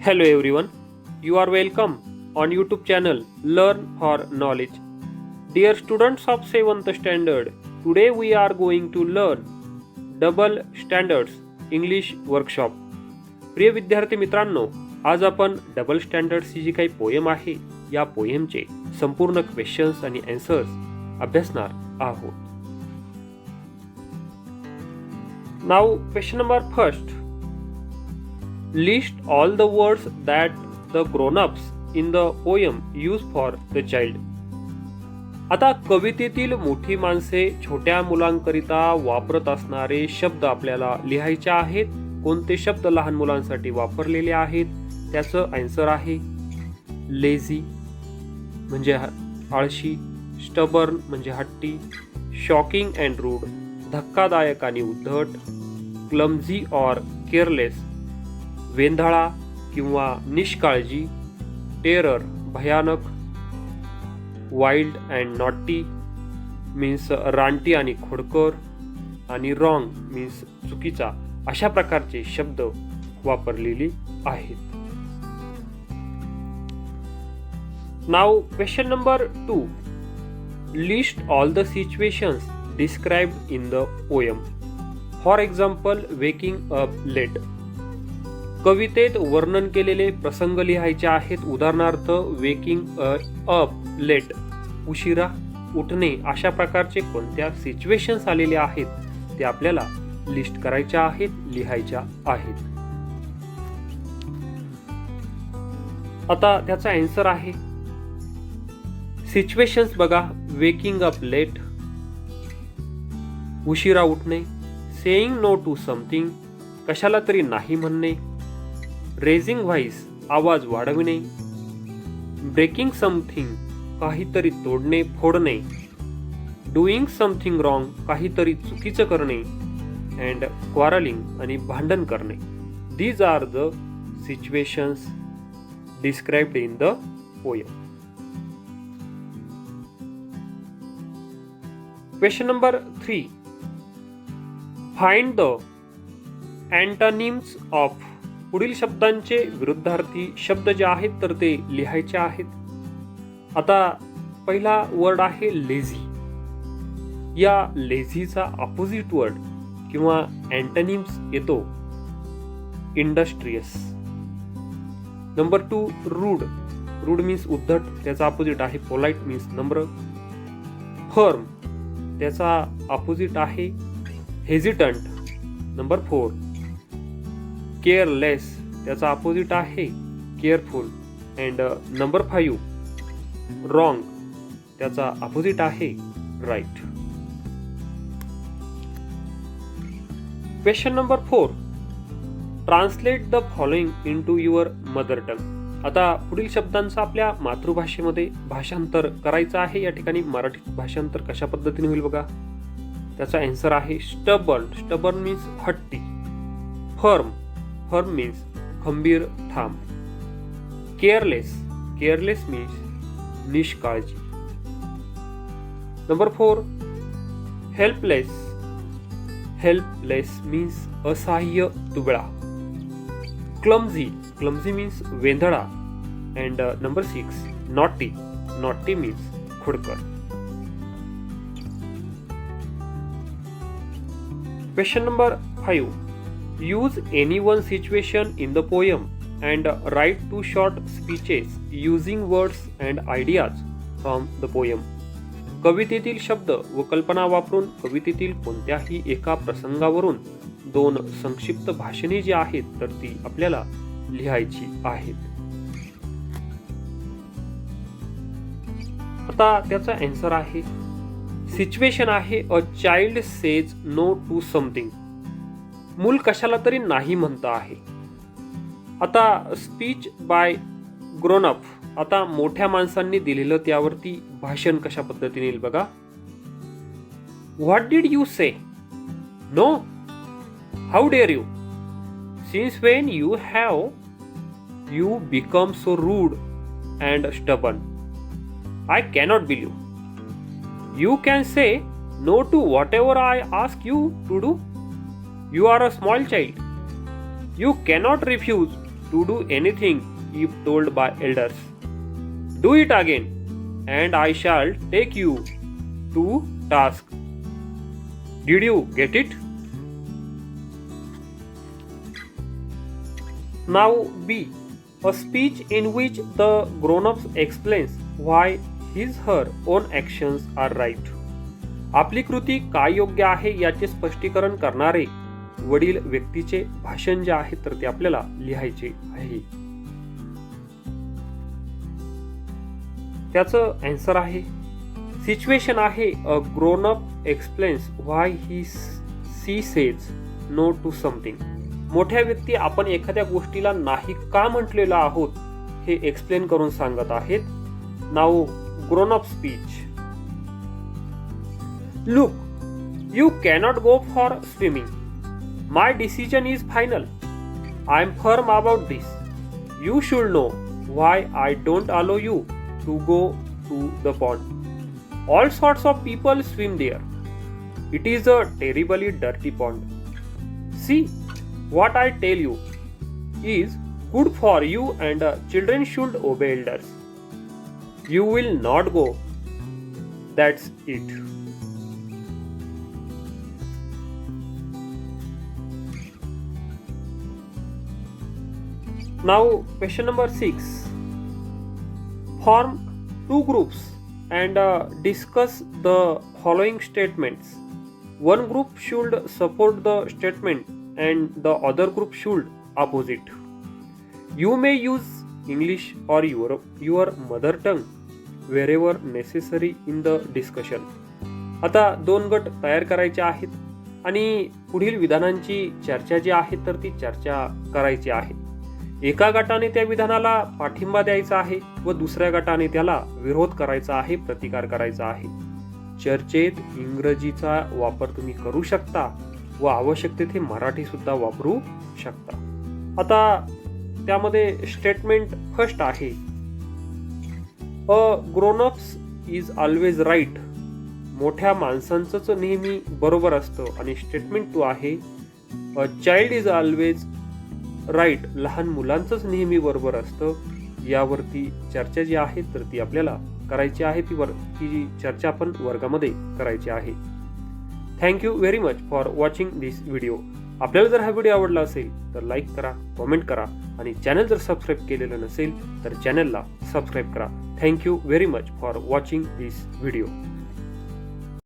Hello everyone, you are welcome on YouTube channel Learn for Knowledge. Dear students of 7th standard, today we are going to learn Double Standards English Workshop. प्रिय विद्यार्थी मित्रांनो, आज आपण double स्टँडर्ड्सची जी काही poem आहे या पोएमचे संपूर्ण questions आणि आन्सर्स अभ्यासणार आहोत. Now question number first. List all the words that the grown-ups in the poem use for the child. आता कवितेतील मोठी माणसे छोट्या मुलांकरिता वापरत असणारे शब्द आपल्याला लिहायचे आहेत. कोणते शब्द लहान मुलांसाठी वापरलेले आहेत त्याचं आन्सर आहे लेझी म्हणजे आळशी, स्टबर्न म्हणजे हट्टी, शॉकिंग अँड रूड धक्कादायक आणि उद्धट, क्लमझी ऑर केअरलेस वेंधाळा किंवा निष्काळजी, टेरर भयानक, वाईल्ड अँड नॉटी मीन्स रानटी आणि खोडकर, आणि रॉंग मीन्स चुकीचा, अशा प्रकारचे शब्द वापरलेले आहेत. Now question number 2. List all the situations described in the poem. For example waking up late. कवितेत वर्णन केलेले प्रसंग लिहायचे आहेत. उदाहरणार्थ वेकिंग अप लेट उशिरा उठणे, अशा प्रकारचे कोणत्या सिच्युएशन्स आलेले आहेत ते आपल्याला लिस्ट करायच्या आहेत, लिहायच्या आहेत. आता त्याचा आन्सर आहे सिच्युएशन्स बघा. वेकिंग अप लेट उशिरा उठणे, सेइंग नो टू समथिंग कशाला तरी नाही म्हणणे, रेजिंग व्हॉइस आवाज वाढविणे, ब्रेकिंग समथिंग काहीतरी तोडणे फोडणे, डुईंग समथिंग रॉंग काहीतरी चुकीचं करणे, अँड क्वारलिंग आणि भांडण करणे. These are the situations described in the poem. Question number 3. Find the antonyms of. पुढील शब्दांचे विरुद्धार्थी शब्द जे आहेत तर ते लिहायचे आहेत. आता पहिला वर्ड आहे लेझी. या लेझीचा अपोजिट वर्ड किंवा अँटोनिम्स येतो industrious. Number 2 rude. Rude means उद्धट, त्याचा अपोजिट आहे पोलाइट मीन्स नम्र. फर्म त्याचा अपोजिट आहे हेजिटंट. नंबर 4 केअरलेस त्याचा अपोजिट आहे केअरफुल. अँड नंबर 5 रॉंग त्याचा अपोजिट आहे right. Question number 4. Translate the following into your mother tongue. आता पुढील शब्दांचं आपल्या मातृभाषेमध्ये भाषांतर करायचं आहे. या ठिकाणी मराठी भाषांतर कशा पद्धतीने होईल बघा. त्याचा आन्सर आहे स्टबर्न. स्टबर्न मीन्स हट्टी. फर्म. फर्म मीन्स खंबीर ठाम. केअरलेस. केअरलेस मीन्स निष्काळजी. Number 4 helpless. हेल्पलेस मीन्स असहाय्य दुबळा. क्लमझी. क्लमझी मीन्स वेंधळा. And number 6 naughty. Naughty means खोडकर. Question number 5. Use any one situation in the poem and write 2 short speeches using words and ideas from the poem. कवितेतील शब्द व कल्पना वापरून कवितेतील कोणत्याही एका प्रसंगावरून 2 संक्षिप्त भाषणे जी आहेत तर ती आपल्याला लिहायची आहेत. आता त्याचा आन्सर आहे सिच्युएशन आहे a child says no to something. मूल कशाला तरी नाही म्हणत आहे. आता स्पीच बाय ग्रोन अप. आता मोठ्या माणसांनी दिलेलं त्यावरती भाषण कशा पद्धतीने येईल बघा. What did you say? No. How dare you? Since when you have you become so rude and stubborn? I cannot believe. You can say no to whatever I ask you to do. You are a small child. You cannot refuse to do anything if told by elders. Do it again, and I shall take you to task. Did you get it? Now B. A speech in which the grown-ups explains why his her own actions are right. आपली कृती काय योग्य आहे याचे स्पष्टीकरण करणारे वडील व्यक्तीचे भाषण जे आहे तर ते आपल्याला लिहायचे आहे. त्याचं आन्सर आहे सिच्युएशन आहे a grown up explains why he she says no to something. मोठ्या व्यक्ती आपण एखाद्या गोष्टीला नाही का म्हटलेलं आहोत हे एक्सप्लेन करून सांगत आहेत. Now grown up speech. Look, you cannot go for swimming. My decision is final. I am firm about this. You should know why I don't allow you to go to the pond. All sorts of people swim there. It is a terribly dirty pond. See, what I tell you is good for you, and children should obey elders. You will not go. That's it. Now question number 6. Form two groups and discuss the following statements. One group should support the statement and the other group should oppose it. You may use English or your mother tongue wherever necessary in the discussion. आता दोन गट तयार करायचे आहेत आणि पुढील विधानांची चर्चा जी आहे तर ती चर्चा करायची आहे. एका गटाने त्या विधानाला पाठिंबा द्यायचा आहे व दुसऱ्या गटाने त्याला विरोध करायचा आहे, प्रतिकार करायचा आहे. चर्चेत इंग्रजीचा वापर तुम्ही करू शकता व आवश्यक तेथे मराठी सुद्धा वापरू शकता. आता त्यामध्ये स्टेटमेंट फर्स्ट आहे a grownups is always right. मोठ्या माणसांचंच नेहमी बरोबर असतं. आणि स्टेटमेंट 2 आहे a child is always right. लहान मुलांचंच नेहमी बरोबर असतं. यावरती चर्चा जी आहे तर ती आपल्याला करायची आहे. ती चर्चा आपण वर्गामध्ये करायची आहे. Thank you very much for watching this video. आपल्याला जर हा व्हिडिओ आवडला असेल तर लाईक करा, कॉमेंट करा आणि चॅनल जर सबस्क्राईब केलेलं नसेल तर चॅनलला सबस्क्राईब करा. Thank you very much for watching this video.